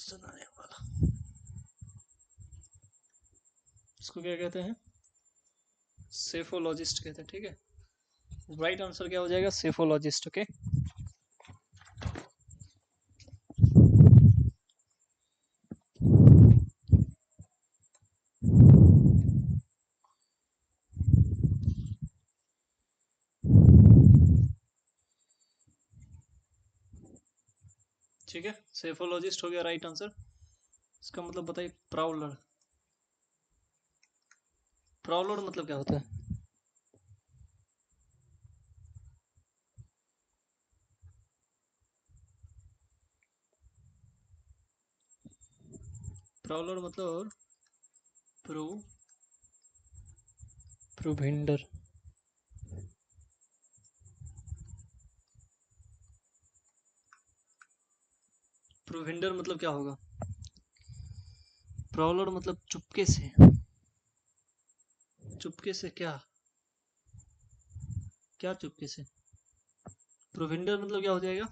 सुनाने वाला, इसको क्या कहते हैं? सेफोलॉजिस्ट कहते हैं। ठीक है, राइट आंसर क्या हो जाएगा? सेफोलॉजिस्ट। ओके, ठीक है, सेफोलॉजिस्ट हो गया राइट आंसर। इसका मतलब बताइए, प्राउलर। प्राउलर मतलब क्या होता है? प्राउलर मतलब प्रोविंडर। प्रोविंडर मतलब क्या होगा? प्राउलर मतलब चुपके से। चुपके से क्या? क्या चुपके से? प्रोविंडर मतलब क्या हो जाएगा?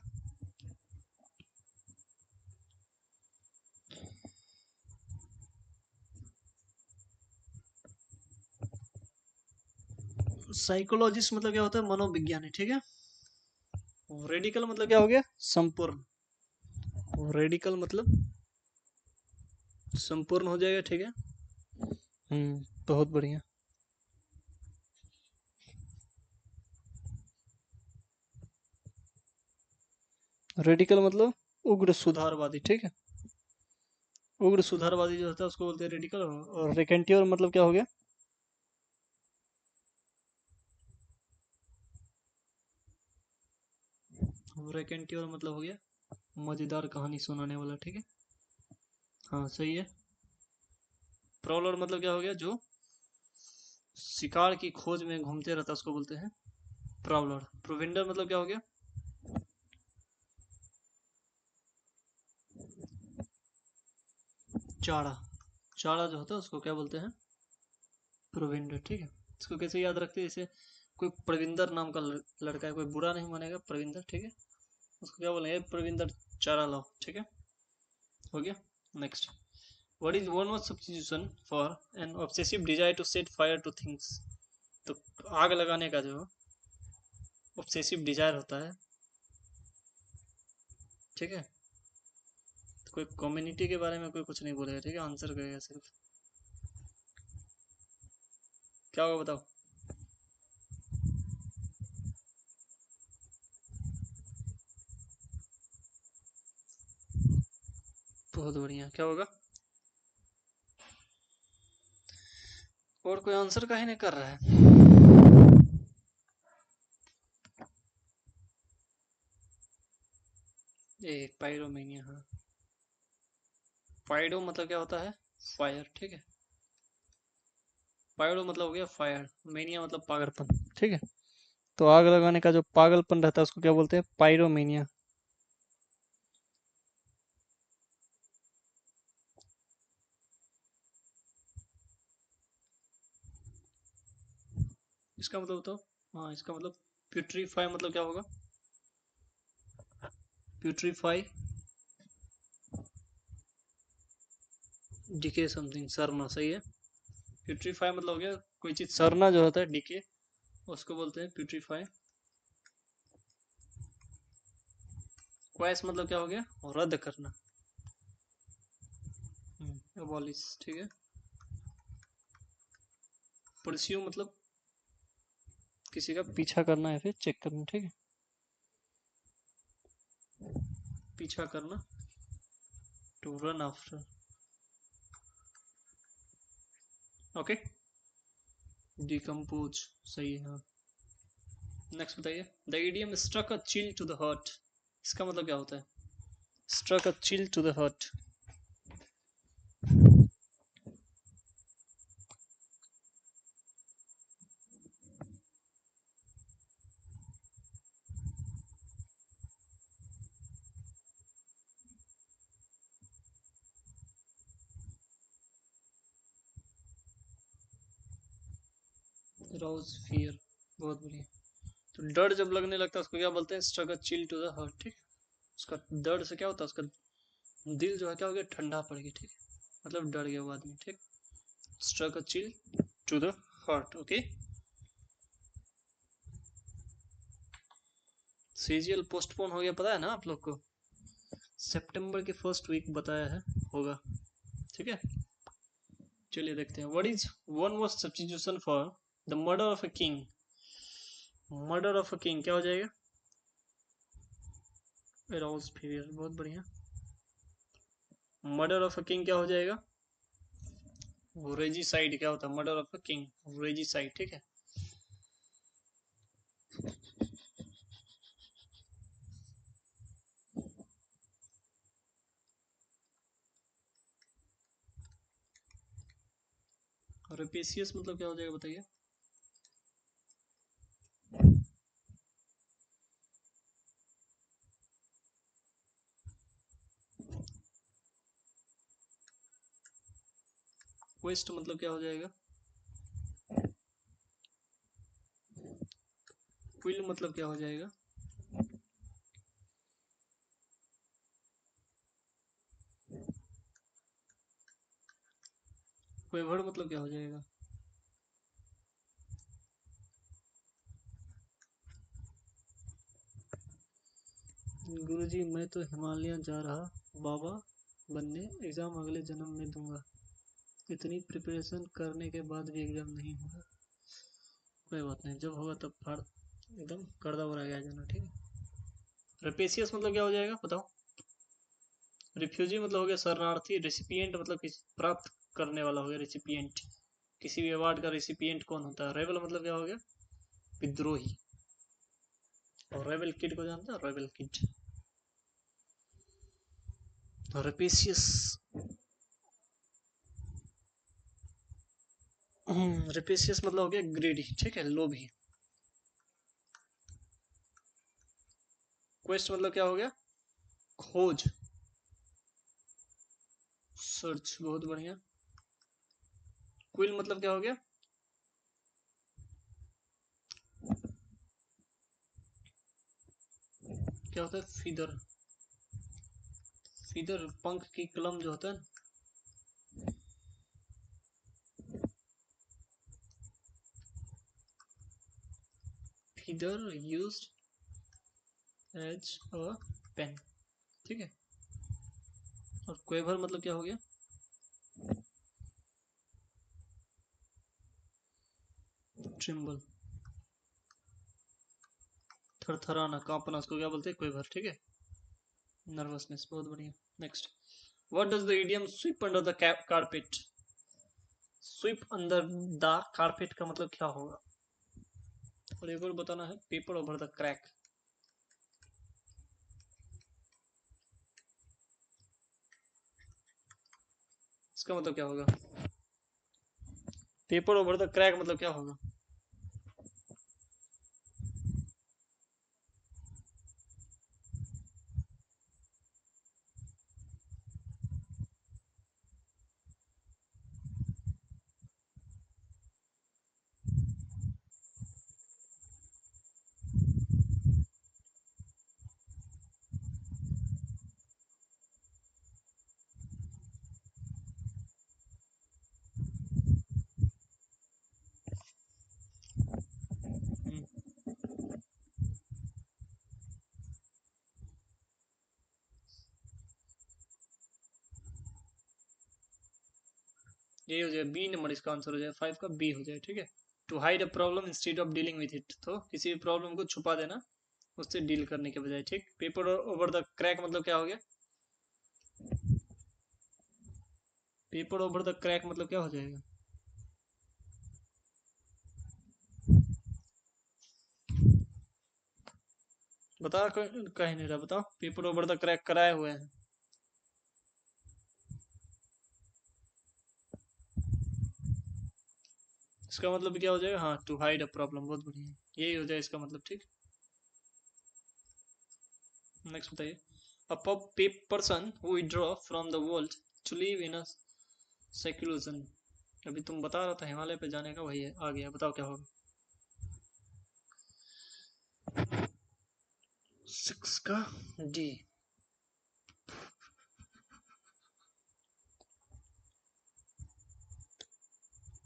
साइकोलॉजिस्ट मतलब क्या होता है? मनोविज्ञानी। ठीक है, रेडिकल मतलब क्या हो गया? संपूर्ण। रेडिकल मतलब संपूर्ण हो जाएगा। ठीक है, बहुत बढ़िया। रेडिकल मतलब उग्र सुधारवादी। ठीक है, उग्र सुधारवादी जो होता है उसको बोलते हैं रेडिकल। और रेकेंट्योर मतलब क्या हो गया? रेकेंट्योर मतलब हो गया मजेदार कहानी सुनाने वाला। ठीक है, हाँ सही है। प्रॉलर मतलब क्या हो गया? जो शिकार की खोज में घूमते रहता है उसको बोलते हैं प्राउलर। प्रोविंडर मतलब क्या हो गया? चारा। चारा जो होता है उसको क्या बोलते हैं? प्रोविंडर। ठीक है, इसको कैसे याद रखते हैं? जैसे कोई प्रविंदर नाम का लड़का है, कोई बुरा नहीं मानेगा प्रविंदर। ठीक है, उसको क्या बोलेंगे? प्रविंदर चारा लाओ। ठीक है, हो गया। Next, what is one word substitution for an obsessive desire to set fire to things? तो आग लगाने का जो ऑब्सेसिव डिजायर होता है, ठीक है, तो कोई कम्युनिटी के बारे में कोई कुछ नहीं बोलेगा। ठीक है, आंसर करेगा सिर्फ। क्या होगा बताओ? बहुत बढ़िया, क्या होगा? और कोई आंसर काहे नहीं कर रहा है? एक पायरोमेनिया, हाँ। पाइडो मतलब क्या होता है? फायर। ठीक है, पाइडो मतलब हो गया फायर, मेनिया मतलब पागलपन। ठीक है, तो आग लगाने का जो पागलपन रहता है उसको क्या बोलते हैं? पायरोमेनिया। इसका मतलब बताओ। हाँ, इसका मतलब प्यूट्रीफाई मतलब क्या होगा? प्यूट्रीफाई, डिके समथिंग, सड़ना। सही है, प्यूट्रीफाई मतलब हो गया कोई चीज सड़ना जो होता है, डिके, उसको बोलते हैं प्यूट्रीफाई। क्वैश मतलब क्या हो गया? रद्द करना, एबॉलिश। ठीक है, परस्यू मतलब किसी का पीछा करना या फिर चेक करना। ठीक है, पीछा करना, to run after. Okay, decompose. सही है, हाँ। नेक्स्ट बताइए, the idiom struck a chill to the heart, इसका मतलब क्या होता है? Struck a chill to the heart. Rose fear, बहुत बढ़िया। तो डर जब लगने लगता है उसको क्या बोलते हैं? Struck a chill to the heart. ठीक, उसका दर्द से क्या होता है? उसका दिल जो है क्या हो गया, ठंडा पड़ गया, ठीक है, मतलब डर गया वो आदमी, ठीक। Struck a chill to the heart, okay. CGL postpone हो गया, पता है ना आप लोग को, सितंबर के फर्स्ट वीक बताया है होगा, ठीक है। चलिए देखते हैं, what is one word substitution for the murder of a king. Murder of a king क्या हो जाएगा, एराउज फीयर, बहुत बढ़िया। मर्डर ऑफ अ किंग क्या हो जाएगा, रेजिसाइड क्या होता है, murder of a king, regicide, ठीक है। रेपेशियस मतलब क्या हो जाएगा बताइए। क्वेस्ट मतलब क्या हो जाएगा, क्विल मतलब क्या हो जाएगा, क्वेवर्ड मतलब क्या हो जाएगा। गुरुजी मैं तो हिमालय जा रहा बाबा बनने, एग्जाम अगले जन्म में दूंगा, इतनी प्रिपरेशन करने के बाद भी एग्जाम नहीं हुआ। कोई बात नहीं, जब होगा तब फाड़ एकदम कर्दा बरा गया जाना, ठीक है। रेपेशियस मतलब क्या हो जाएगा बताओ। रिफ्यूजी मतलब हो गया शरणार्थी, रेसिपिएंट मतलब प्राप्त करने वाला हो गया रेसिपिएंट, किसी भी अवार्ड का रेसिपिएंट कौन होता है। रेबल मतलब क्या हो गया, विद्रोही। और रेबल किड को जानते हैं, रेबल किड। रेपेशियस, रेपेशियस मतलब हो गया ग्रेडी, ठीक है, लोभी। क्वेस्ट मतलब क्या हो गया, खोज, सर्च, बहुत बढ़िया। क्विल मतलब क्या हो गया, क्या होता है, फीदर, फीदर पंख की कलम जो होता है, feather used as a pen, ठीक है। और क्वेवर मतलब क्या हो गया, ट्रिम्बल, थरथराना, कांपना, उसको क्या बोलते हैं, क्वेवर, ठीक है। नर्वसनेस, बहुत बढ़िया। Next, what does the idiom SVEEP under the carpet. SVEEP under the carpet का मतलब क्या होगा, और एक और बताना है, पेपर ओवर द क्रैक, इसका मतलब क्या होगा, पेपर ओवर द क्रैक मतलब क्या होगा। हम्म, ये हो जाए बी नंबर, इसका आंसर हो जाए 5 का बी हो जाए, ठीक है। To hide a problem instead of dealing with it, तो किसी भी प्रॉब्लम को छुपा देना उससे डील करने के बजाय, ठीक। पेपर ओवर द क्रैक मतलब क्या हो गया, पेपर ओवर द क्रैक मतलब क्या हो जाएगा, बता, कहीं नहीं रहा, बताओ, पेपर ओवर द क्रैक कराए हुए हैं, इसका मतलब क्या हो जाएगा, हाँ, टू हाइड अ प्रॉब्लम, बहुत बढ़िया, यही हो जाए इसका मतलब, ठीक। नेक्स्ट बताइए, a person who withdraw from the world to live in a secularism, अभी तुम बता रहा था हिमालय पे जाने का, वही है, आ गया, बताओ क्या होगा। 6 का डी,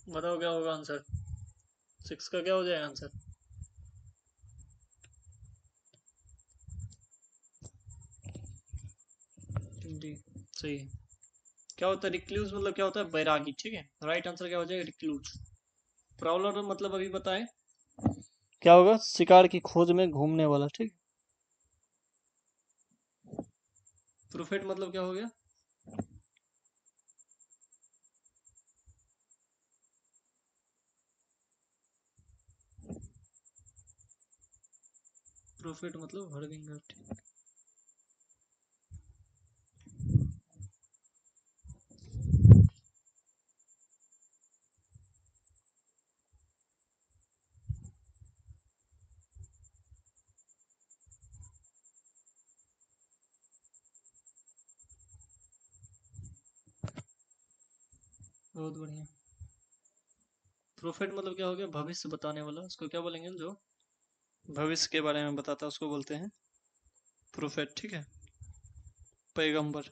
बताओ क्या होगा आंसर। 6 का क्या हो जाएगा आंसर? डी, सही है। क्या होता है रिक्लूज, मतलब क्या होता है? बैरागी, ठीक है। राइट आंसर क्या हो जाएगा? रिक्लूज। प्रॉवलर मतलब अभी बताए क्या होगा? शिकार की खोज में घूमने वाला, ठीक। प्रोफेट मतलब क्या हो गया? प्रोफेट मतलब हरविंगर, ठीक। बहुत बढ़िया। प्रोफेट मतलब क्या हो गया? भविष्य बताने वाला। उसको क्या बोलेंगे? जो भविष्य के बारे में बताता है उसको बोलते हैं प्रोफेट, ठीक है। पैगंबर।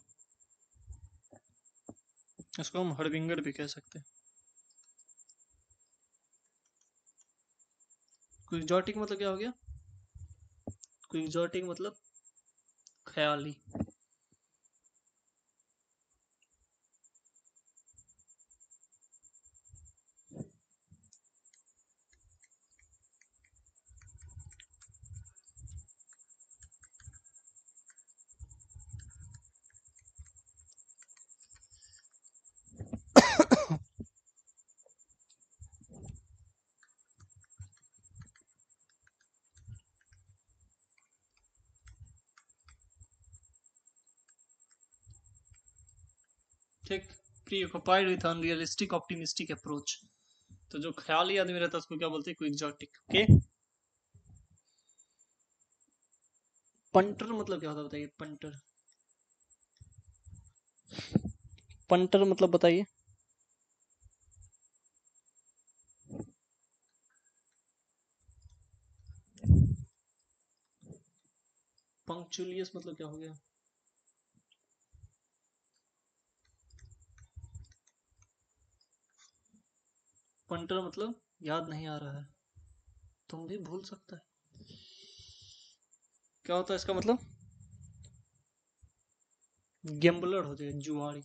इसको हम हरविंगर भी कह सकते हैं। क्विक्जॉटिक मतलब क्या हो गया? क्विक्जॉटिक मतलब ख्याली। ठीक। Pre occupied with unrealistic optimistic approach. तो जो ख्याली आदमी रहता है उसको क्या बोलते हैं? क्विक्जॉटिक, ओके। पंटर मतलब क्या होता है बताइए? पंटर। पंटर मतलब बताइए। पंक्चुलियस मतलब क्या हो गया? पंटर मतलब याद नहीं आ रहा है, तुम भी भूल सकता है। क्या होता है इसका मतलब? गेम्बलर हो जाएगा, जुआरी।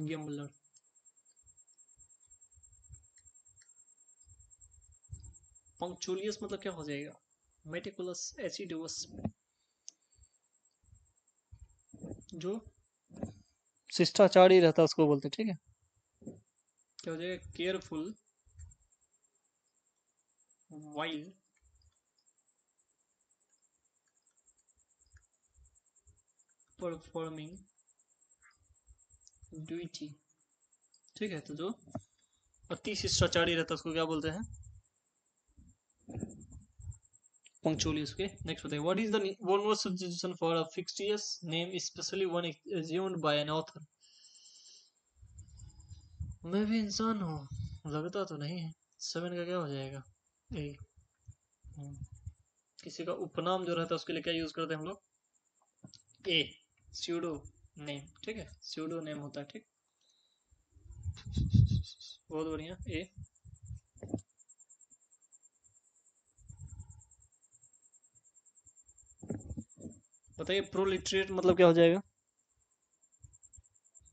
गेम्बलर। पंक्चुलियस मतलब क्या हो जाएगा? मेटिकुलस, एसिडुअस। जो शिष्टाचारी रहता है उसको बोलते हैं, ठीक है। क्या हो जाएगा? केयरफुल वाइल परफॉर्मिंग ड्यूटी, ठीक है। तो जो अति शिष्टाचारी रहता है उसको क्या बोलते हैं? punctually. Okay, next बताइए. What is the one word substitution for a fictitious name, especially one assumed by an author? मैं भी इंसान हूँ, लगता तो नहीं है। 7 का क्या हो जाएगा? ए। किसी का उपनाम जो रहता है उसके लिए क्या यूज करते हैं हम लोग? ए। स्यूडो नेम, ठीक है। स्यूडो नेम होता है, ठीक। बहुत बढ़िया। ए। बताइए प्रोलिटरेट मतलब क्या हो जाएगा?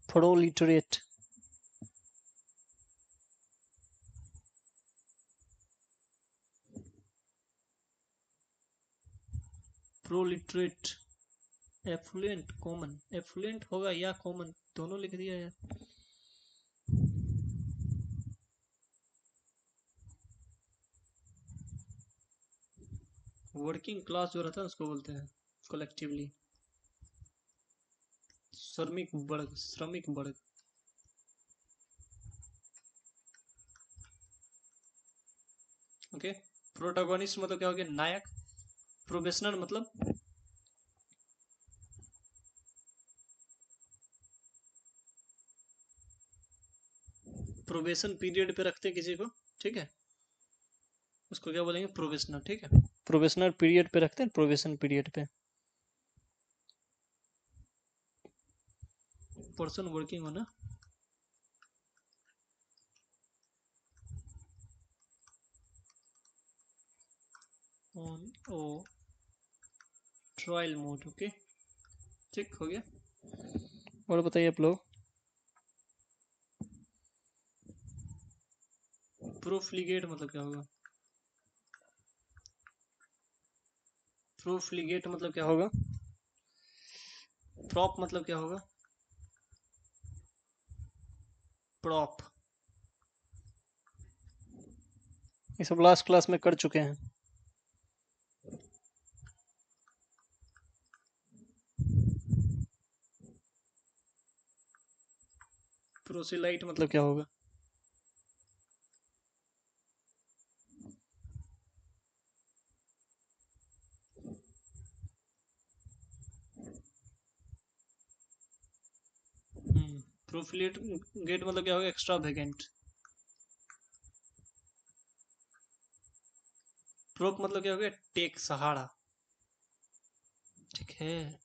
Proletariat. Proletariat. Affluent, common. Affluent होगा या कॉमन, दोनों लिख दिया यार। वर्किंग क्लास जो रहता है उसको बोलते हैं कलेक्टिवली श्रमिक वर्ग, श्रमिक वर्ग। ओके। प्रोटागोनिस्ट मतलब क्या हो गया? नायक। प्रोबेशनर मतलब प्रोबेशन पीरियड पे रखते किसी को, ठीक है। उसको क्या बोलेंगे? प्रोबेशनर, ठीक है। प्रोबेशनर पीरियड पे रखते हैं, प्रोबेशन पीरियड पे। पर्सन वर्किंग होना। Trial mode. ओके, ठीक हो गया। और बताइए आप लोग, प्रोफ्लीगेट मतलब क्या होगा? प्रोफ्लीगेट मतलब क्या होगा? प्रॉप मतलब क्या होगा? प्रॉप, ये सब लास्ट क्लास में कर चुके हैं। प्रोसिलाइट मतलब क्या होगा? प्रोफ्लीगेट गेट मतलब क्या होगा? एक्स्ट्रा वेगेंट। प्रोप मतलब क्या हो गया? टेक, सहारा। ठीक है।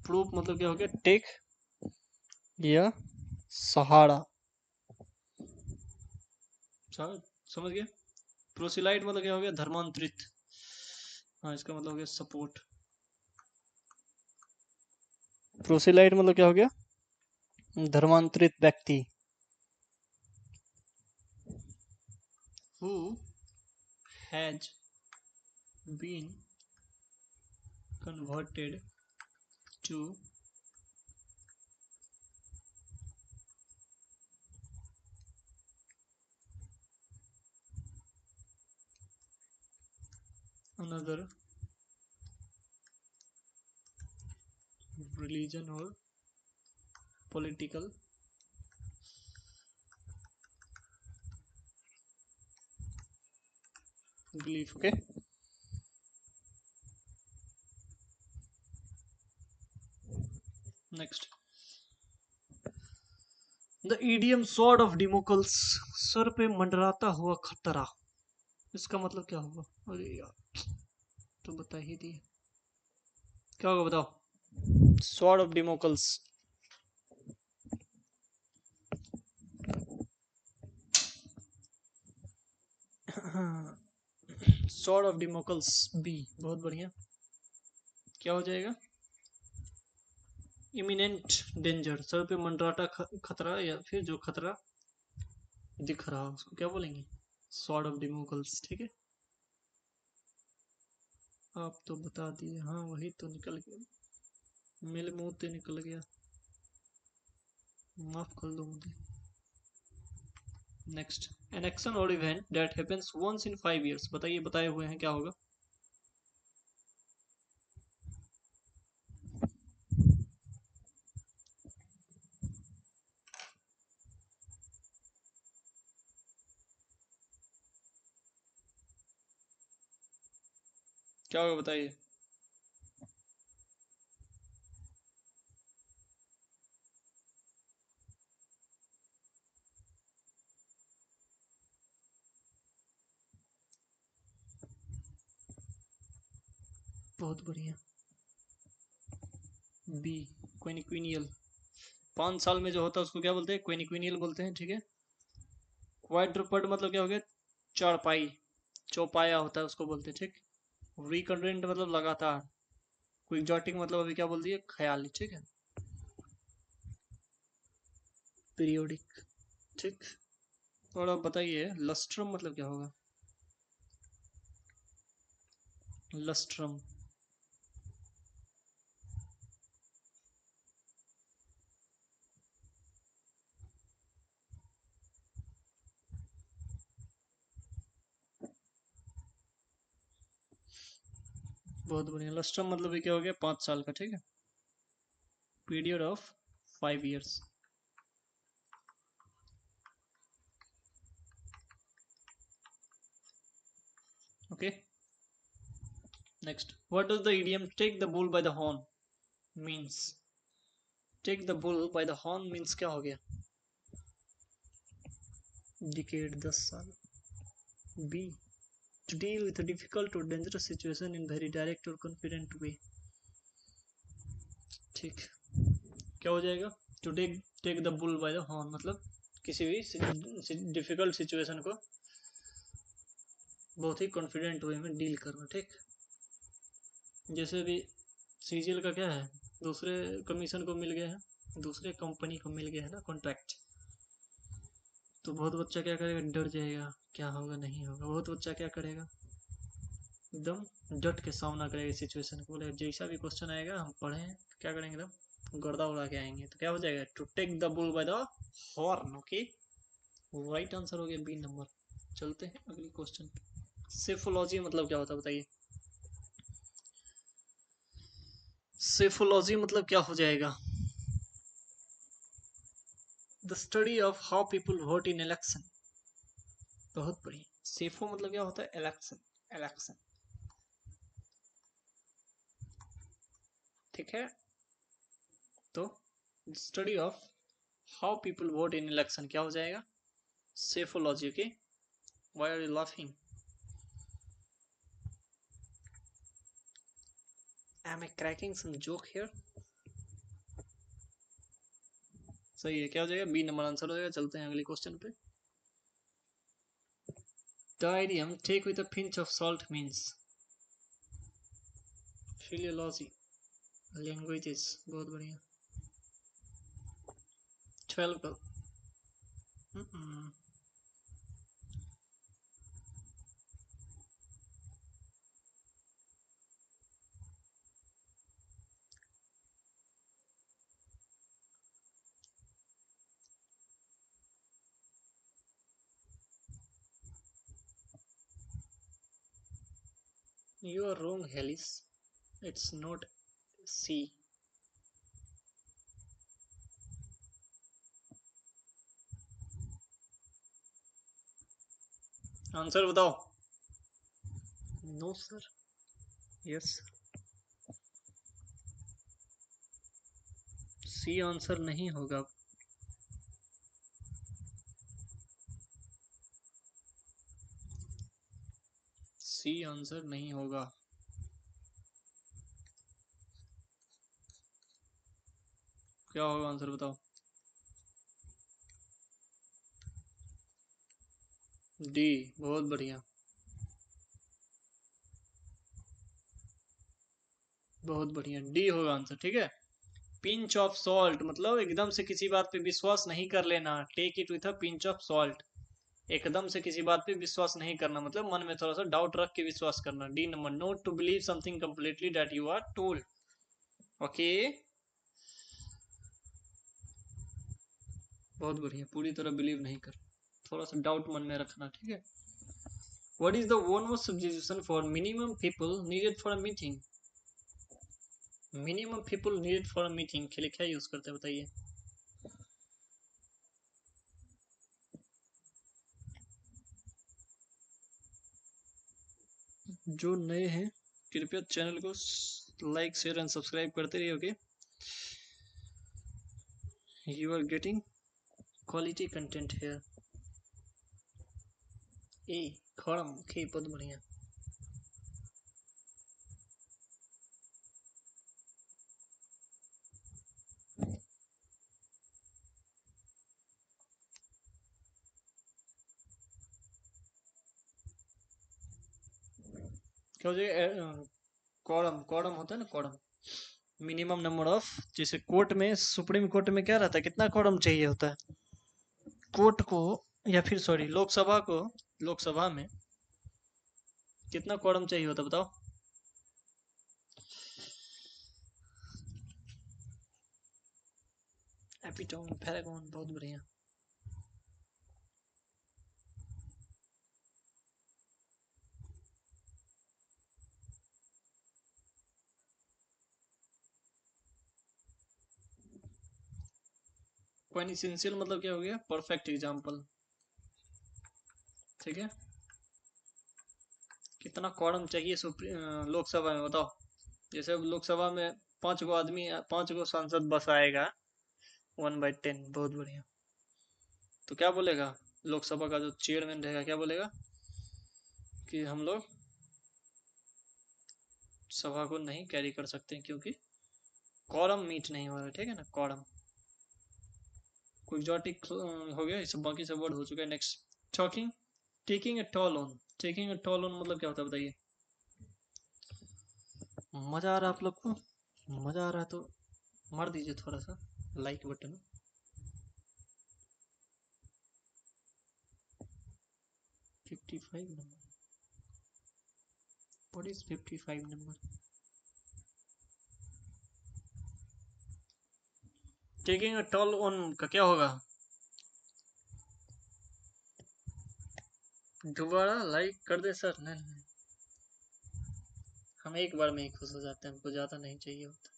प्रूफ मतलब क्या हो गया? टेक या सहारा। समझ गया। प्रोसिलाइट मतलब क्या हो गया? धर्मांतरित। हाँ, इसका मतलब हो गया सपोर्ट। प्रोसिलाइट मतलब क्या हो गया? धर्मांतरित व्यक्ति। Who has been converted to another religion or political belief. Okay, next, the idiom sword of Damocles, sir पे मंडराता हुआ खतरा, इसका मतलब क्या होगा? अरे यार, तो बता ही दिए। क्या होगा बताओ? Sword of Damocles. Sword of Damocles B, बहुत बढ़िया। क्या हो जाएगा? इमिनेंट डेंजर, सर पे मंडराता खतरा, या फिर जो खतरा दिख रहा उसको क्या बोलेंगे? Sword of Damocles. ठीक है, आप तो बता दिए। हाँ, वही तो निकल गया, मेरे मुंह से निकल गया, माफ कर दो मुझे। Next, an action or event that happens once in 5 years, बताइए, बताए हुए हैं, क्या होगा? क्या होगा बताइए? बहुत बढ़िया, बी, क्विनिक्विनियल। 5 साल में जो होता है उसको क्या बोलते हैं? क्विनिक्विनियल बोलते हैं। ठीक है। क्वाड्रुपड मतलब क्या हो गया? चौपाई, चौपाया होता है उसको बोलते हैं। ठीक। रिकरेंट मतलब लगातार। क्विक्जॉटिक मतलब अभी क्या बोल दिए? ख्याली। ठीक है। पीरियोडिक। ठीक। और आप बताइए, लस्ट्रम मतलब क्या होगा? लस्ट्रम, बहुत बढ़िया। लस्ट्रम मतलब ये क्या हो गया? 5 साल का। ठीक है। Period of 5 years। Okay, next, what does the idiom take the bull by the horn means? Take the bull by the horn means क्या हो गया? डिकेड, 10 साल। B, to deal with a difficult or dangerous situation in very direct or confident way। ठीक, क्या हो जाएगा? To take the bull by the horn मतलब किसी भी डिफिकल्ट सिचुएशन को बहुत ही कॉन्फिडेंट वे में डील करना, ठीक। जैसे भी सीजीएल का क्या है, दूसरे कमीशन को मिल गया है, दूसरे कंपनी को मिल गया है ना कॉन्ट्रैक्ट, तो बहुत बच्चा क्या करेगा, डर जाएगा, क्या होगा नहीं होगा। बहुत बच्चा क्या करेगा, एकदम डट के सामना करेगा सिचुएशन को, बोले जैसा भी क्वेश्चन आएगा हम पढ़ें, क्या करेंगे एकदम गर्दा उड़ा के आएंगे। तो क्या हो जाएगा, to take the bull by the horn. Okay, right answer हो गया बी नंबर। चलते हैं अगली क्वेश्चन पे। सेफोलॉजी मतलब क्या होता है बताइए। सेफोलॉजी मतलब क्या हो जाएगा, the study of how people vote in election. बहुत बढ़िया। सेफो मतलब क्या होता है, इलेक्शन, इलेक्शन, ठीक है। तो study of how people vote in election क्या हो जाएगा, sephology. Okay, why are you laughing, am I cracking some joke here। सही है, क्या हो जाएगा, बी नंबर आंसर हो जाएगा। चलते हैं अगले क्वेश्चन पे। The idiom take with a pinch of salt means philology, languages। बहुत बढ़िया। 12 का you are wrong Helis, it's not C। Answer बताओ। No sir, yes, C answer नहीं होगा। सी आंसर नहीं होगा। क्या होगा आंसर बताओ। डी, बहुत बढ़िया, बहुत बढ़िया, डी होगा आंसर, ठीक है। पिंच ऑफ सॉल्ट मतलब एकदम से किसी बात पे विश्वास नहीं कर लेना, take it with a pinch of salt. एकदम से किसी बात पे विश्वास नहीं करना, मतलब मन में थोड़ा सा डाउट रख के विश्वास करना। D number, not to believe something completely that you are told. Okay, बहुत बढ़िया, पूरी तरह बिलीव नहीं कर, थोड़ा सा डाउट मन में रखना, ठीक है। What is the one word substitution for minimum people needed for a meeting. Minimum people needed for a meeting के लिए क्या यूज करते हैं बताइए। जो नए हैं कृपया चैनल को लाइक शेयर एंड सब्सक्राइब करते रहिए। Okay, you are getting quality content here. ए खड़म, ओके, बहुत बढ़िया। क्या हो जाएगा, कॉलम, कॉलम होता है ना, कॉलम, मिनिमम नंबर ऑफ, जैसे कोर्ट में, सुप्रीम कोर्ट में क्या रहता है, कितना कॉलम चाहिए होता है कोर्ट को, या फिर सॉरी लोकसभा को, लोकसभा में कितना कॉलम चाहिए होता है बताओ। एपिटोन, पैरागॉन, बहुत बढ़िया। क्वाइनेसेंशियल मतलब क्या हो गया, परफेक्ट एग्जांपल, ठीक है। कितना कॉलम चाहिए लोकसभा में बताओ। जैसे अब लोकसभा में 5 गो आदमी, 5 गो सांसद बस आएगा, 1/10, बहुत बढ़िया। तो क्या बोलेगा, लोकसभा का जो चेयरमैन रहेगा क्या बोलेगा, कि हम लोग सभा को नहीं कैरी कर सकते क्योंकि कॉरम मीट नहीं हो रहा है, ठीक है ना, कॉरम। कोई एग्जॉटिक हो गया, ये सब बाकी सब वर्ड हो चुका है। Next, talking, taking a tall on, taking a tall on मतलब क्या होता है बताइए। मजा आ रहा है आप लोग को? मजा आ रहा है तो मार दीजिए थोड़ा सा like button. 55 number? What is 55 number? Taking a tall on का क्या होगा? दोबारा लाइक कर दे सर। नहीं नहीं, हम एक बार में ही खुश हो जाते हैं, हमको ज्यादा नहीं चाहिए होता।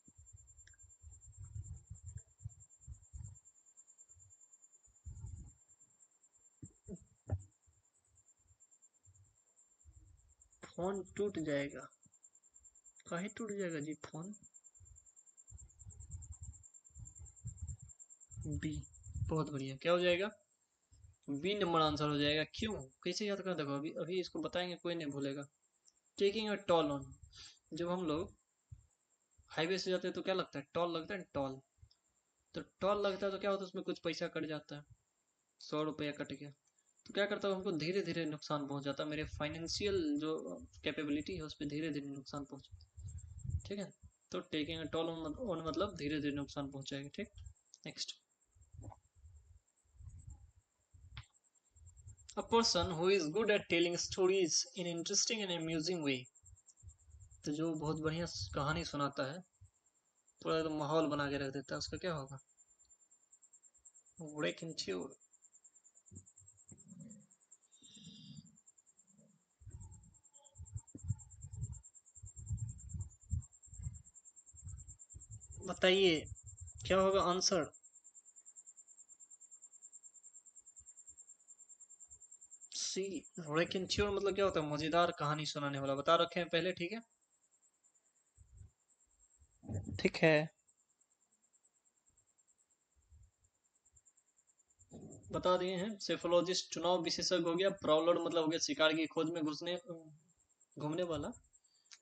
फोन टूट जाएगा? काहे टूट जाएगा जी फोन? बी। बहुत बढ़िया, क्या हो जाएगा? बी नंबर आंसर हो जाएगा। क्यों, कैसे याद कर? देखो अभी अभी इसको बताएंगे, कोई नहीं भूलेगा। टेकिंग अ टॉल ऑन, जब हम लोग हाईवे से जाते हैं तो क्या लगता है? टॉल लगता है, टॉल। तो टॉल लगता है तो क्या होता है, उसमें कुछ पैसा कट जाता है। 100 रुपया कट गया तो क्या करता है, हमको धीरे धीरे नुकसान पहुंच जाता है। मेरे फाइनेंशियल जो कैपेबिलिटी है उस पर धीरे धीरे नुकसान पहुंच। ठीक है, तो टेकिंग अ टॉल ऑन मतलब धीरे धीरे नुकसान पहुंचाएगा। ठीक, next. A person who is good at telling stories in interesting and amusing way, तो जो बहुत बढ़िया कहानी सुनाता है, पूरा एकदम माहौल बना के रख देता है, उसका क्या होगा? Break in tune. बताइए क्या होगा answer? C. Break in tune मतलब क्या होता है? मजेदार कहानी सुनाने वाला। बता रखे हैं पहले, ठीक है। ठीक है, बता दिए हैं। सेफोलॉजिस्ट चुनाव विशेषज्ञ हो गया। प्रॉलर मतलब हो गया शिकार की खोज में घुसने घूमने वाला।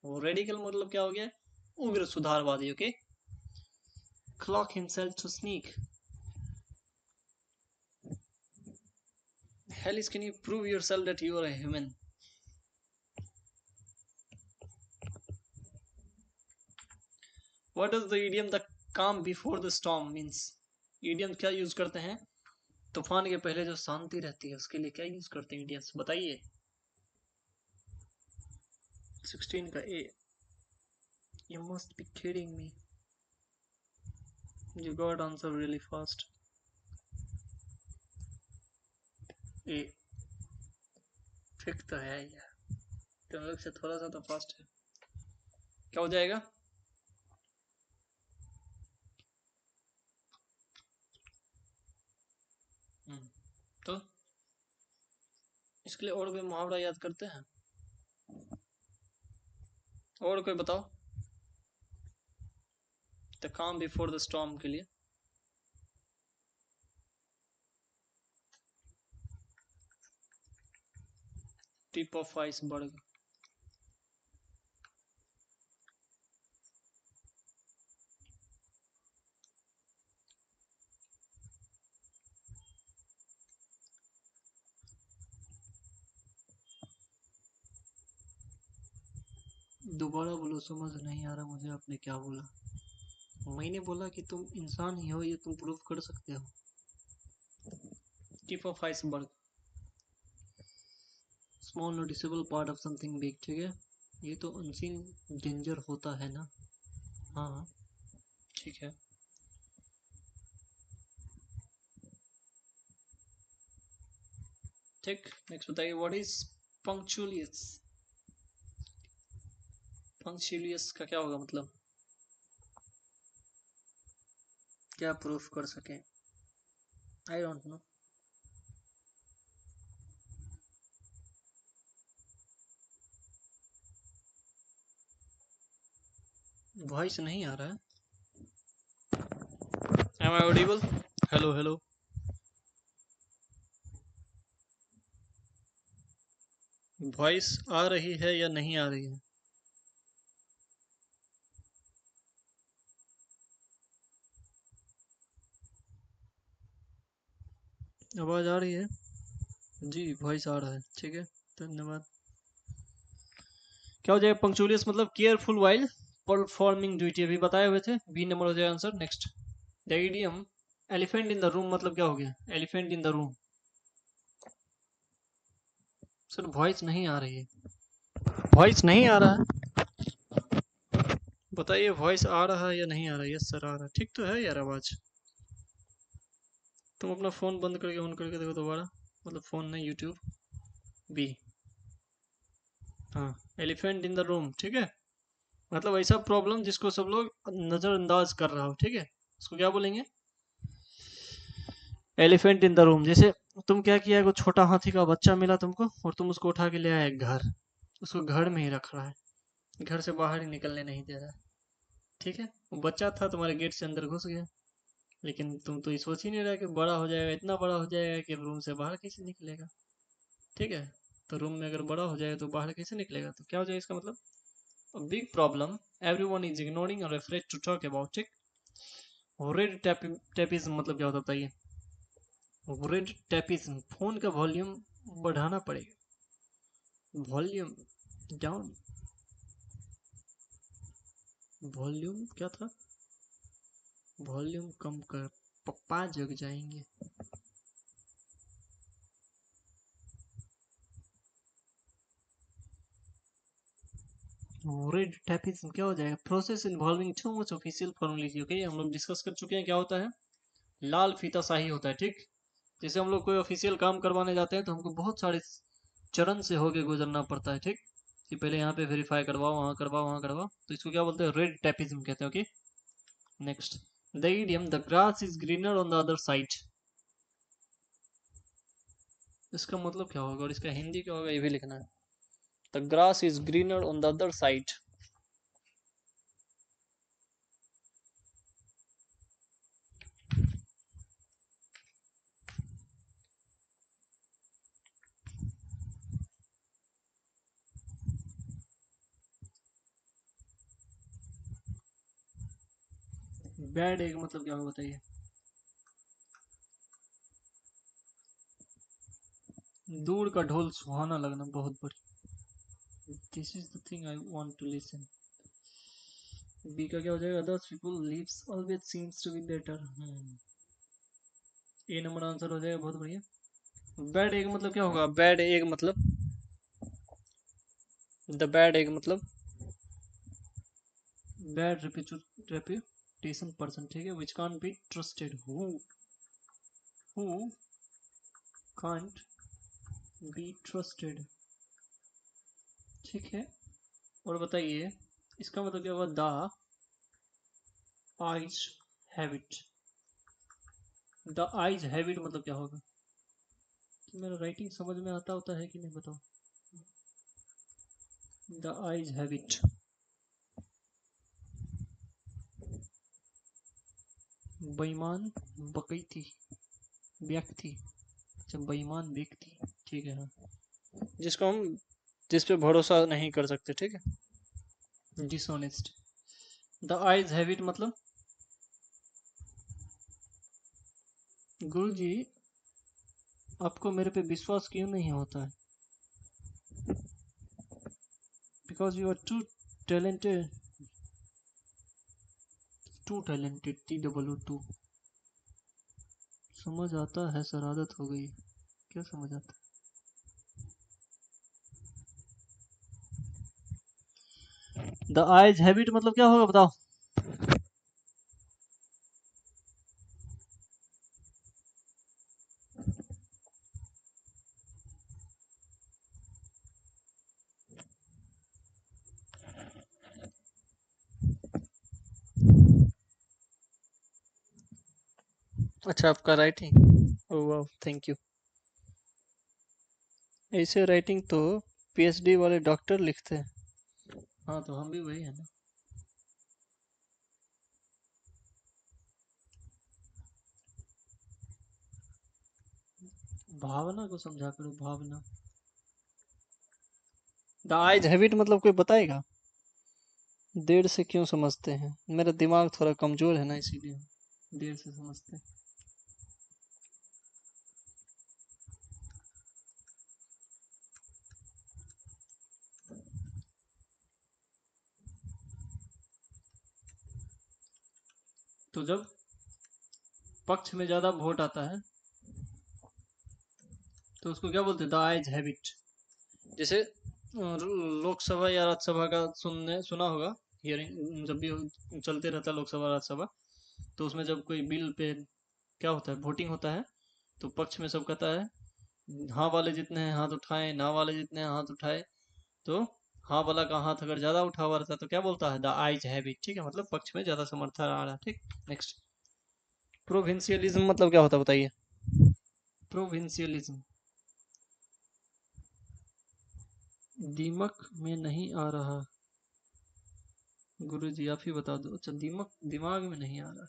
और रेडिकल मतलब क्या हो गया? उग्र सुधारवादी। Okay, clock himself to sneak. Alice, can you prove yourself that you are a human? What does the idiom the calm before the storm means? idiom क्या यूज करते हैं तूफान के पहले जो शांति रहती है उसके लिए? क्या यूज करते हैं इडियम्स, बताइए। 16 का ए। You must be kidding me. You got answer really fast. ए। ठीक तो है यार, तुम लोग से थोड़ा सा तो फास्ट है। क्या हो जाएगा? तो इसके लिए और कोई मुहावरा याद करते हैं? और कोई बताओ। द काम बिफोर द स्टॉर्म के लिए टिप ऑफ आइसबर्ग। दोबारा बोलो, समझ नहीं आ रहा मुझे आपने क्या बोला। मैंने बोला कि तुम इंसान ही हो, ये तुम प्रूव कर सकते हो। Tip of iceberg, small noticeable part of something big. ठीक है, ये तो अनसीन डेंजर होता है ना। हाँ हाँ, ठीक है। ठीक, नेक्स्ट बताइए। What is पंक्चुअलियस? पंक्चुअलियस का क्या होगा मतलब? क्या प्रूफ कर सके? I don't know. वॉइस नहीं आ रहा है। Am I audible? Hello hello. Voice आ रही है या नहीं आ रही है? आवाज आ रही है? जी, वॉइस आ रहा है, ठीक है। धन्यवाद। क्या हो जाएगा पंक्चुअलियस मतलब केयरफुल वाइल परफॉर्मिंग ड्यूटी, अभी बताए हुए थे, बी नंबर हो जाएगा answer. Next the idiom elephant in the room मतलब क्या हो गया, elephant in the room. Sir voice नहीं आ रही है, वॉइस नहीं आ रहा है, बताइए वॉइस आ रहा है या नहीं आ रहा है। यस सर आ रहा है, ठीक तो है यार आवाज। तुम अपना फोन बंद करके ऑन करके देखो दोबारा, मतलब फोन नहीं यूट्यूब। बी, हाँ एलिफेंट इन द रूम, ठीक है, मतलब ऐसा प्रॉब्लम जिसको सब लोग नजरअंदाज कर रहा हो, ठीक है, उसको क्या बोलेंगे, एलिफेंट इन द रूम। जैसे तुम क्या किया, को छोटा हाथी का बच्चा मिला तुमको और तुम उसको उठा के ले आए घर, उसको घर में ही रख रहा है, घर से बाहर ही निकलने नहीं दे रहा है, ठीक है, वो बच्चा था तुम्हारे गेट से अंदर घुस गया, लेकिन तुम तो ये सोच ही नहीं रहा कि बड़ा हो जाएगा, इतना बड़ा हो जाएगा कि रूम से बाहर कैसे निकलेगा, ठीक है, तो रूम में अगर बड़ा हो जाएगा तो बाहर कैसे निकलेगा, तो क्या हो जाएगा इसका मतलब, a big problem everyone is ignoring or afraid to talk about it। Red tapism मतलब क्या होता है ये, रेड टैपिज्म, फोन का वॉल्यूम बढ़ाना पड़ेगा, वॉल्यूम डाउन, वॉल्यूम क्या था, वॉल्यूम कम कर, पप्पा जग जाएंगे। रेड टैपिज्म क्या हो जाएगा, process involving too much official formality. Okay हम लोग डिस्कस कर चुके हैं क्या होता है, लाल फीता शाही होता है, ठीक, जैसे हम लोग कोई ऑफिशियल काम करवाने जाते हैं तो हमको बहुत सारे चरण से होके गुजरना पड़ता है, ठीक, कि पहले यहाँ पे वेरीफाई करवाओ, वहाँ करवाओ, वहाँ करवाओ, तो इसको क्या बोलते हैं, रेड टैपिज्म कहते हैं। Okay next the idiom the grass is greener on the other side, इसका मतलब क्या होगा और इसका हिंदी क्या होगा ये भी लिखना है, the grass is greener on the other side. Bad egg मतलब क्या होगा बताइए, दूर का ढोल सुहाना लगना, बहुत बढ़िया, this is the thing I want to listen. B का क्या हो जाएगा, others people lives always seems to be better, A number answer हो जाएगा, बहुत बढ़िया। बैड एग मतलब क्या होगा, बैड एग मतलब, द बैड एग मतलब बैड रेपुटेशन पर्सन, ठीक है, which can't be trusted, who can't be trusted, ठीक है, और बताइए इसका मतलब क्या होगा, the eyes habit, the eyes habit मतलब क्या होगा, तो मेरा राइटिंग समझ में आता होता है कि नहीं बताओ, द आइज हैबिट, बेईमान बकैती व्यक्ति, अच्छा बेईमान व्यक्ति, ठीक है, हाँ जिसको हम, जिस पे भरोसा नहीं कर सकते, ठीक है, डिसऑनेस्ट। द आइज हैबिट मतलब, गुरु जी आपको मेरे पे विश्वास क्यों नहीं होता है, because you are too talented, TWO2, समझ आता है सर, आदत हो गई, क्या समझ आता है, द आइज हैबिट मतलब क्या होगा बताओ, अच्छा आपका राइटिंग, ओह थैंक यू, ऐसे राइटिंग तो PhD वाले डॉक्टर लिखते हैं, हाँ तो हम भी वही है ना, भावना को समझा करो, भावना। द आइज हैबिट मतलब कोई बताएगा, देर से क्यों समझते हैं, मेरा दिमाग थोड़ा कमजोर है ना इसीलिए देर से समझते हैं। तो जब पक्ष में ज्यादा वोट आता है तो उसको क्या बोलते हैं, द आइज हैव इट। जैसे लोकसभा या राज्यसभा का सुना होगा, हियरिंग जब भी चलते रहता है लोकसभा राज्यसभा, तो उसमें जब कोई बिल पे क्या होता है, वोटिंग होता है, तो पक्ष में सब कहता है हाँ वाले जितने हैं हाथ उठाएं, ना वाले जितने हैं हाथ उठाए। तो हाँ वाला का हाथ अगर ज्यादा उठा हुआ रहता है तो क्या बोलता है, द आइज हैव इट। ठीक है, मतलब पक्ष में ज्यादा समर्थन आ रहा है। ठीक, नेक्स्ट। प्रोविंशियलिज्म मतलब क्या होता है बताइए। प्रोविंशियलिज्म, दिमक में नहीं आ रहा। गुरुजी आप ही बता दो। अच्छा, दिमाग में नहीं आ रहा।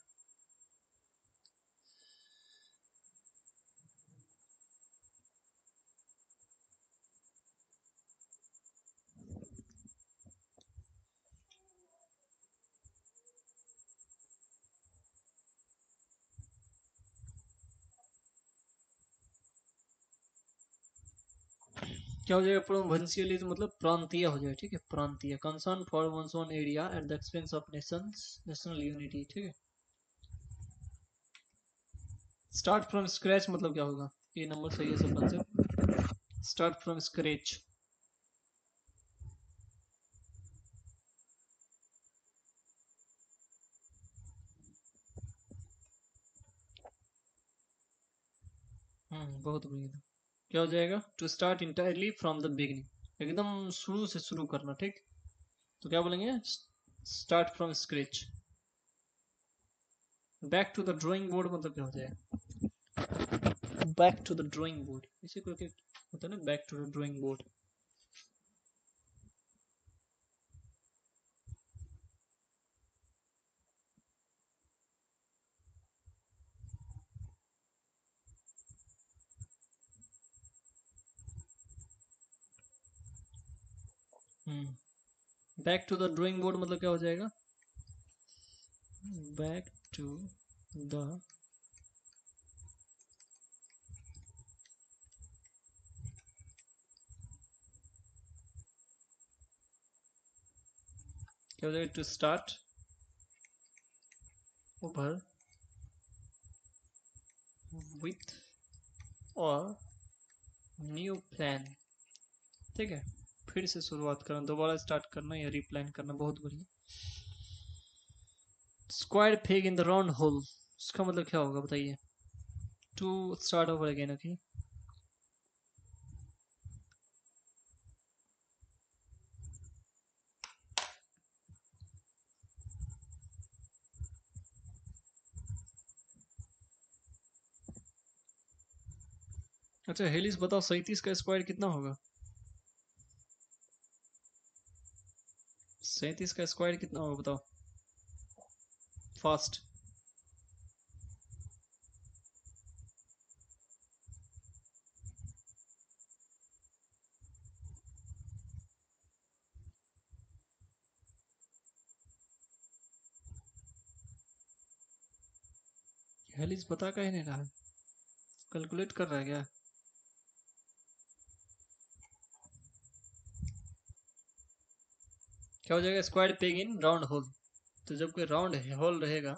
क्या हो जाएगा, प्रोविंशियलिज्म मतलब प्रांतीय हो जाएगा। ठीक है, प्रांतीय, concern for one's own area at the expense of national unity. ठीक है। स्टार्ट फ्रॉम स्क्रैच मतलब क्या होगा, ये नंबर सही है सब कंसेप्ट। Start from scratch. बहुत बढ़िया। क्या हो जाएगा, to start entirely from the beginning, एकदम शुरू से शुरू करना। ठीक, तो क्या बोलेंगे, start from scratch. Back to the drawing board मतलब क्या हो जाएगा, back to the drawing board, इसी को होता है ना, back to the drawing board. Back to the drawing board मतलब क्या हो जाएगा, बैक टू द, क्या हो जाएगा, टू स्टार्ट ओवर विथ और न्यू प्लान। ठीक है, फिर से शुरुआत करना, दोबारा स्टार्ट करना या रिप्लान करना। बहुत बढ़िया। Square peg in the round hole, इसका मतलब क्या होगा बताइए। To start over again. Okay, अच्छा हेलिस बताओ, 37 का स्क्वायर कितना होगा, 37 का स्क्वायर कितना होगा बताओ, फास्ट। हेलिस बता का ही नहीं रहा है, कैलकुलेट कर रहा है क्या। क्या हो जाएगा, square peg in round whole, तो जब कोई राउंड होल रहेगा।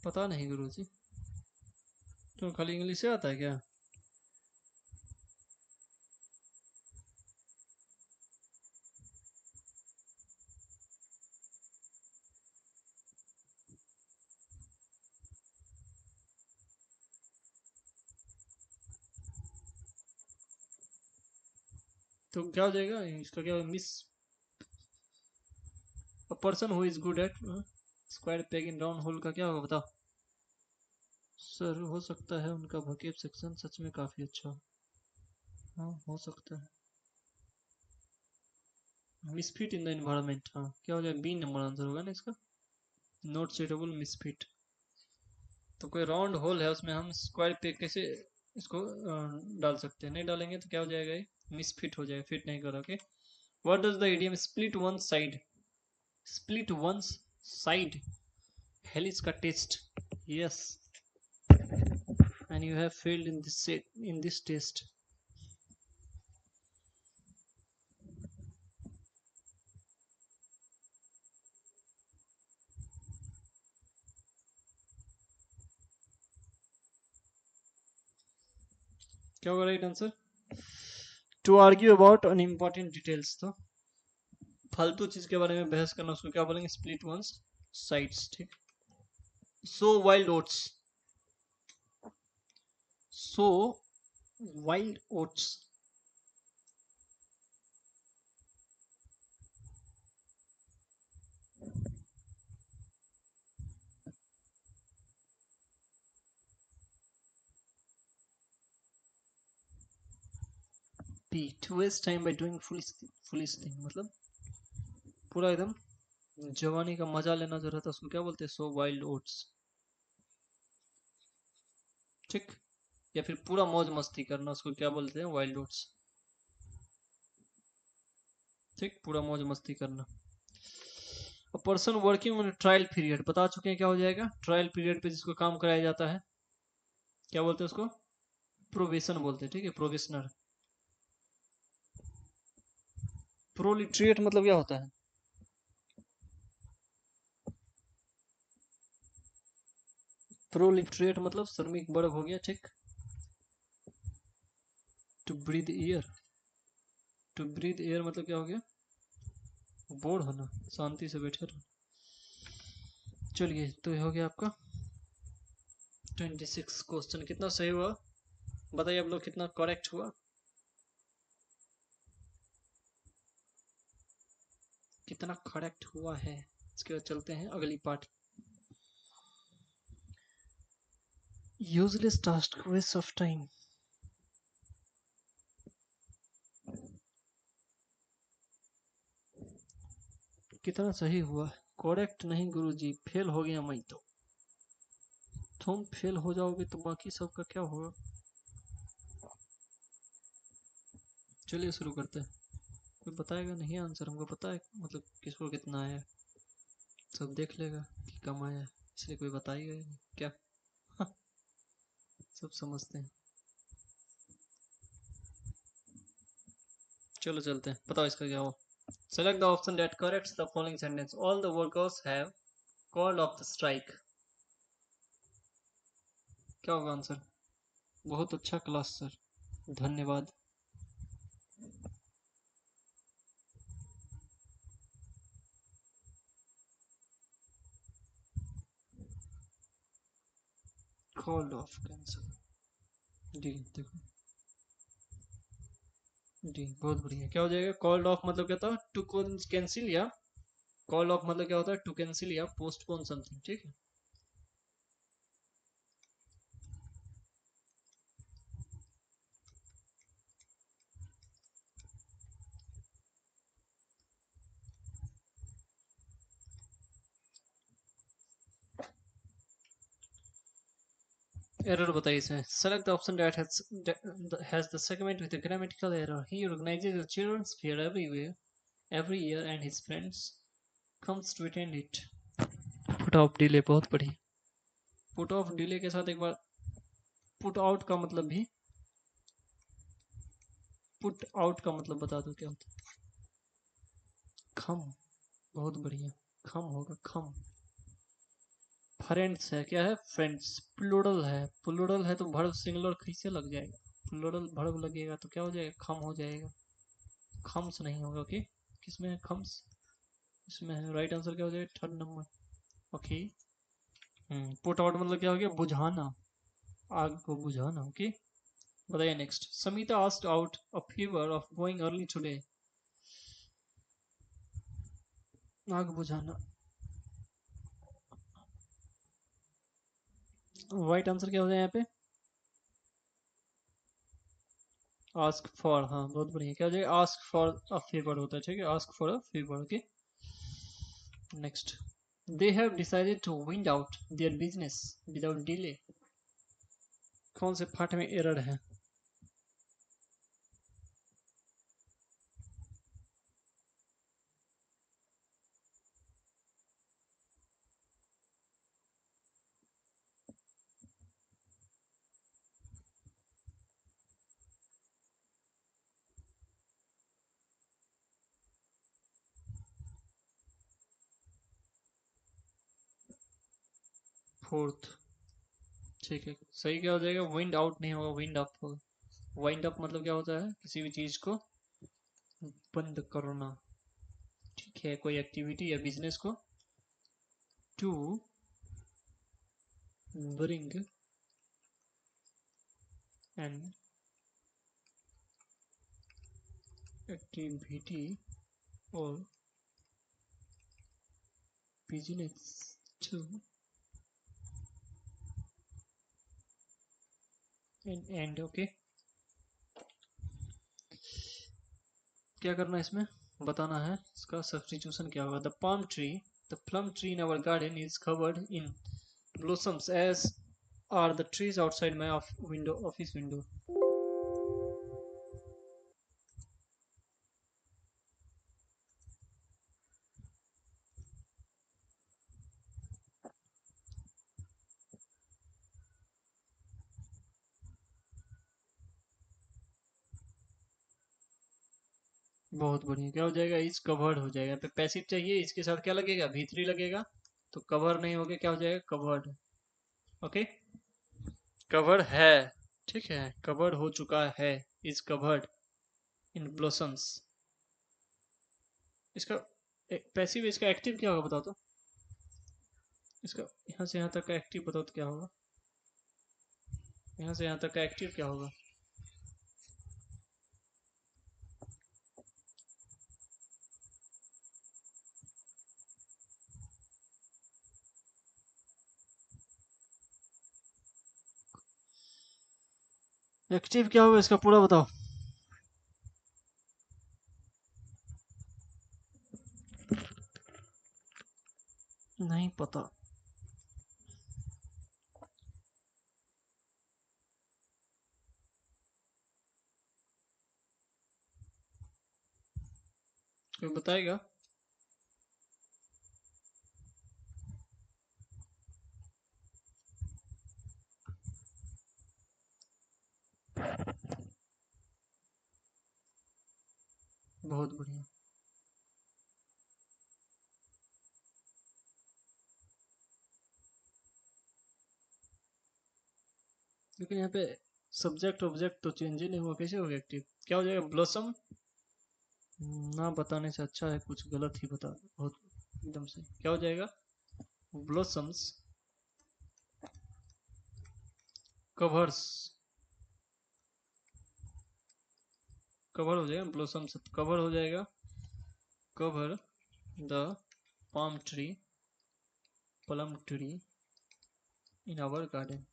पता नहीं गुरुजी, तो खाली इंग्लिश से आता है क्या। तो क्या हो जाएगा इसका, क्या miss, a person who is good at square peg in round whole का क्या होगा बताओ। सर हो सकता है उनका वोकेब सेक्शन सच में काफी अच्छा हो। हाँ हो सकता है। मिसफिट इन द एनवायरनमेंट, हाँ क्या हो जाएगा, बी नंबर आंसर होगा ना इसका, नॉट सुटेबल मिसफिट। तो कोई राउंड होल है उसमें हम स्क्वायर पे कैसे इसको डाल सकते हैं, नहीं डालेंगे तो क्या हो जाएगा, ये मिसफिट हो जाएगा, फिट नहीं करोगे। What does the idiom split one side, split once side, hell is का test. Yes, and you have failed in this test. क्या होगा right answer? To argue about unimportant details, तो फालतू चीज के बारे में बहस करना, उसको क्या बोलेंगे? स्प्लिट वंस साइड्स, ठीक। Sow wild oats, sow wild oats, पी to waste time by doing foolish thing, मतलब पूरा एकदम जवानी का मजा लेना जो रहता है उसको क्या बोलते हैं? सो वाइल्ड ओट्स, ठीक। या फिर पूरा मौज मस्ती करना, उसको क्या बोलते हैं? वाइल्ड ओट्स, ठीक। पूरा मौज मस्ती करना। A person working on trial period, बता चुके हैं क्या हो जाएगा? ट्रायल पीरियड पे जिसको काम कराया जाता है क्या बोलते हैं उसको? प्रोबेशन बोलते हैं, ठीक है। प्रोबेशनर। प्रोलिटरेट मतलब क्या होता है? प्रोलिटरेट मतलब श्रमिक वर्ग हो गया, ठीक। To breathe air, to breathe air मतलब क्या हो गया? बोर होना, शांति से बैठे रहना। चलिए, तो ये हो गया आपका 26 क्वेश्चन। कितना सही हुआ बताइए आप लोग, कितना करेक्ट हुआ? कितना करेक्ट हुआ है? इसके बाद चलते हैं अगली part. Useless task, waste of time. कितना सही हुआ? करेक्ट नहीं गुरुजी, फेल हो गया मैं तो। तुम फेल हो जाओगे तो बाकी सबका क्या होगा? चलिए शुरू करते हैं। कोई बताएगा नहीं आंसर? हमको पता है मतलब किसको कितना आया, सब देख लेगा कि कम आया है, इसलिए कोई बताएगा ही नहीं क्या? सब समझते हैं। चलो चलते हैं, बताओ इसका क्या हुआ। Select the option that corrects the following sentence, all the workers have called off the strike. क्या होगा आंसर? बहुत अच्छा क्लास सर, धन्यवाद। Called off, cancel. जी देखो, जी बहुत बढ़िया। क्या हो जाएगा? कॉल्ड ऑफ मतलब क्या था? टू कैंसिल, या कॉल ऑफ मतलब क्या होता है? टू कैंसिल या पोस्टपोन समथिंग, ठीक है। एरर बताइए इसमें। Select the option that has the segment with a grammatical error. He organizes a children's fair every year and his friends comes to attend it. Put off delay, बहुत बढ़िया। Put off delay के साथ एक बार put out का मतलब भी, put out का मतलब बता दो क्या होता है? खम, बहुत बढ़िया। खम होगा, खम। फ्रेंड्स है, क्या है? फ्रेंड्स। प्लूरल है, प्लूरल है तो वर्ब सिंगुलर कैसे लग जाएगा? प्लूरल वर्ब लगेगा तो क्या हो जाएगा? खम हो जाएगा। खम्स नहीं होगा, ओके। किसमें है खम्स? इसमें है। राइट आंसर क्या हो जाएगा? Third number, okay. Put out मतलब क्या हो गया? बुझाना, आग को बुझाना, ओके। बताइए next. Samita asked out a fever of going early today. आग बुझाना। राइट आंसर क्या हो जाए यहाँ पे? आस्क फॉर, हाँ बहुत बढ़िया। क्या हो जाएगा? आस्क फॉर अ फेवर होता है, ठीक है। Ask for a favour, okay. Next. They have decided to wind out their business without delay. कौन से पार्ट में एरर है? फोर्थ, ठीक है। सही क्या हो जाएगा? विंड आउट नहीं होगा, विंड अप होगा। वाइंड अप मतलब क्या होता है, किसी भी चीज को बंद करना, ठीक है, कोई एक्टिविटी या बिजनेस को to bring an activity or business to an end. Okay, क्या करना है इसमें, बताना है इसका सब्स्टिट्यूशन क्या होगा। The plum tree in our garden is covered in blossoms as are the trees outside my office window। बहुत बढ़िया, क्या हो जाएगा, इज कवर्ड हो जाएगा। पे पैसिव चाहिए, इसके साथ क्या लगेगा, भीतरी लगेगा, तो कवर नहीं होगा, क्या हो जाएगा, कवर्ड। ओके, कवर्ड है, ठीक है, कवर्ड हो चुका है, इज कवर्ड इन ब्लॉसम्स। इसका पैसिव, इसका एक्टिव क्या होगा बताओ तो, इसका यहाँ से यहाँ तक का एक्टिव बताओ तो क्या होगा, यहाँ से यहाँ तक का एक्टिव क्या होगा। एक्टिव क्या होगा इसका पूरा बताओ। नहीं पता। कोई बताएगा। बहुत बढ़िया। लेकिन यहाँ पे सब्जेक्ट ऑब्जेक्ट तो चेंज ही नहीं हुआ, कैसे हो गया एक्टिव, क्या हो जाएगा, ब्लॉसम। ना बताने से अच्छा है कुछ गलत ही बता दो, बहुत एकदम से, क्या हो जाएगा, ब्लॉसम्स कवर्स, कवर हो जाएगा, ब्लॉसम्स कवर हो जाएगा, cover the palm tree, plum tree in our garden,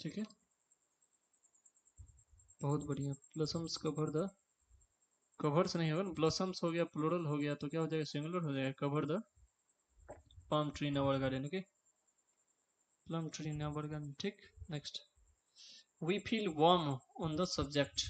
ठीक है, बहुत बढ़िया। ब्लॉसम्स कवर द, कवर्स नहीं होगा, ब्लॉसम्स हो गया, प्लूरल हो गया, तो क्या हो जाएगा, सिंगुलर हो जाएगा, cover the palm tree in our garden. Okay, plum tree in our garden, ठीक। Next, we feel warm on the subject.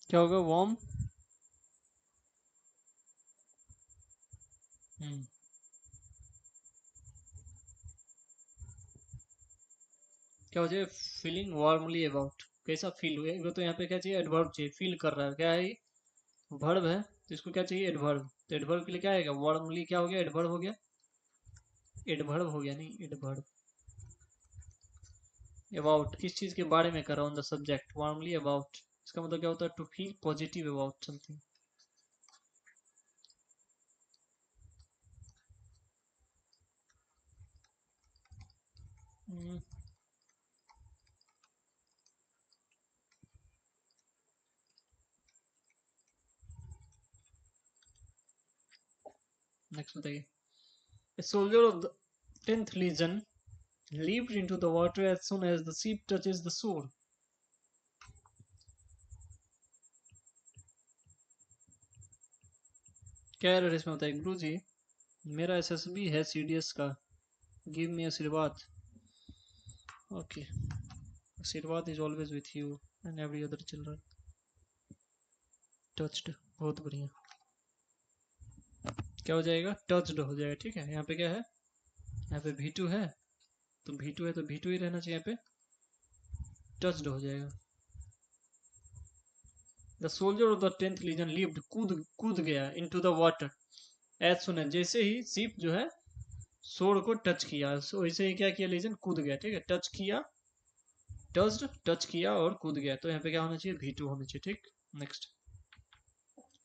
क्या होगा, वार्म। क्या हो जाए, फीलिंग वार्मली अबाउट, कैसा फील हुआ, एक तो यहाँ पे क्या चाहिए, एडवर्ब चाहिए, फील कर रहा है, क्या है, वर्ब है, तो इसको क्या चाहिए, एडवर्ब, तो एडवर्ब के लिए क्या आएगा, वार्मली, क्या हो गया, एडवर्ब हो गया, एडवर्ब हो गया, नहीं एडवर्ब। अबाउट किस चीज के बारे में कर रहा हूँ, द सब्जेक्ट, वार्मली अबाउट, इसका मतलब क्या होता है, to feel positive about something. Next बताइए, a soldier of the 10th legion leaped into the water as soon as the ship touches the shore। क्या एरर इसमें बताइए, गुरु जी मेरा एसएसबी है सीडीएस का, गिव मी आशीर्वाद। ओके, आशीर्वाद is always with you and every other children. Touched, बहुत बढ़िया। क्या हो जाएगा, टच्ड हो जाएगा। ठीक है, यहाँ पे क्या है, यहाँ पे V2 है, तो V2 है तो V2 ही रहना चाहिए, यहाँ पे टच्ड हो जाएगा। The soldier of the 10th legion lived, कूद कूद गया into the water as soon as, जैसे ही शिप जो है सोड़ को टच किया, वैसे ही क्या किया, लीजन कूद गया। ठीक है, टच किया, टच किया और कूद गया, तो यहाँ पे क्या होना चाहिए, V2 होना चाहिए। ठीक, नेक्स्ट।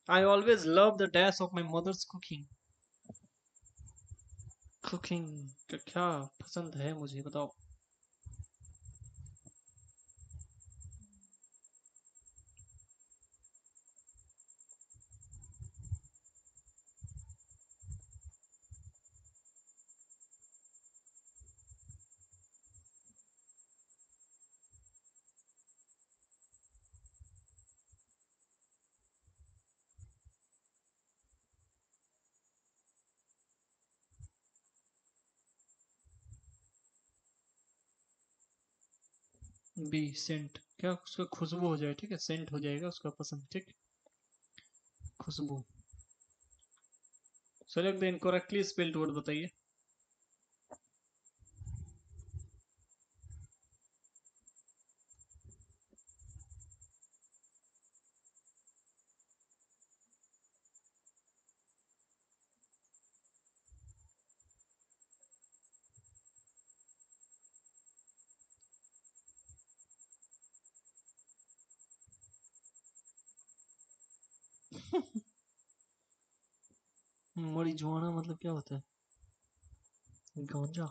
I always love the dash of my mother's cooking. Cooking क्या पसंद है मुझे, बताओ। बी सेंट, क्या उसका खुशबू हो जाए। ठीक है, सेंट हो जाएगा उसका पसंद। ठीक, खुशबू। Select the incorrectly spelled word, बताइए। मरिजुआना मतलब क्या होता है, गांजा।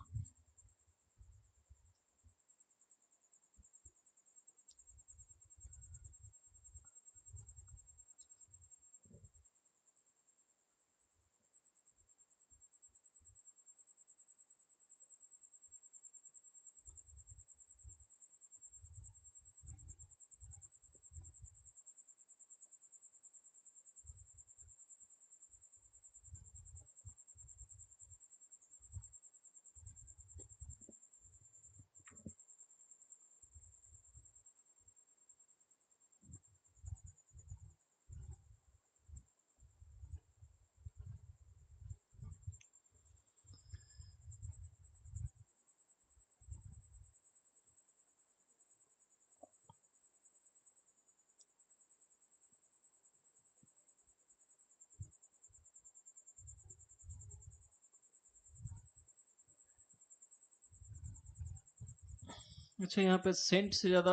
अच्छा, यहाँ पे सेंट से ज्यादा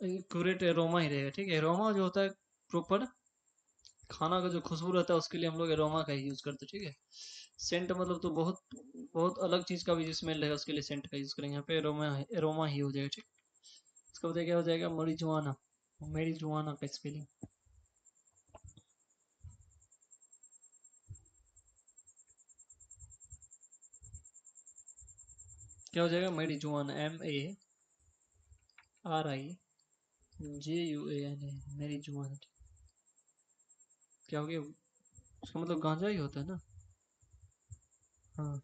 एक्यूरेट एरोमा ही रहेगा। ठीक है, एरोमा जो होता है प्रॉपर खाना का जो खुशबू रहता है उसके लिए हम लोग एरोमा का ही यूज करते हैं। ठीक है, सेंट मतलब तो बहुत बहुत अलग चीज का भी स्मेल रहेगा, उसके लिए सेंट का यूज करेंगे। यहाँ पे एरोमा एरोमा ही हो जाएगा। ठीक, इसका बताइए क्या हो जाएगा, मरीजुआना। मेरीजुआना का स्पेलिंग क्या हो जाएगा, मेरीजुआना, MARIJUANA, मेरीजुआना। क्या हो गया, उसका मतलब गांजा ही होता है ना। हाँ,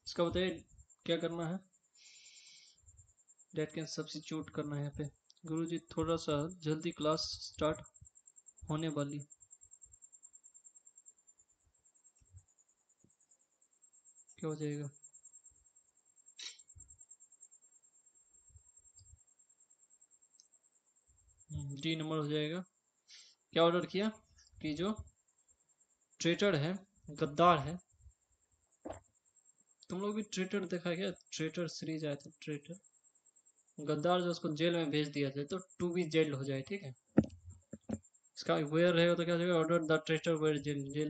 इसका बताइए क्या करना है, डेट कैन सब्सिट्यूट करना है यहाँ पे। गुरुजी थोड़ा सा जल्दी, क्लास स्टार्ट होने वाली। क्या हो जाएगा, D नंबर हो जाएगा। क्या ऑर्डर किया कि जो ट्रेटर है, गद्दार है। तुम लोग भी ट्रेटर देखा है क्या, ट्रेटर सीरीज आया था, ट्रेटर गद्दार, जो उसको जेल में भेज दिया जाए तो टू बी जेल हो जाए। ठीक है, इसका वेयर रहेगा तो क्या हो जाएगा, order the traitor where jail, jail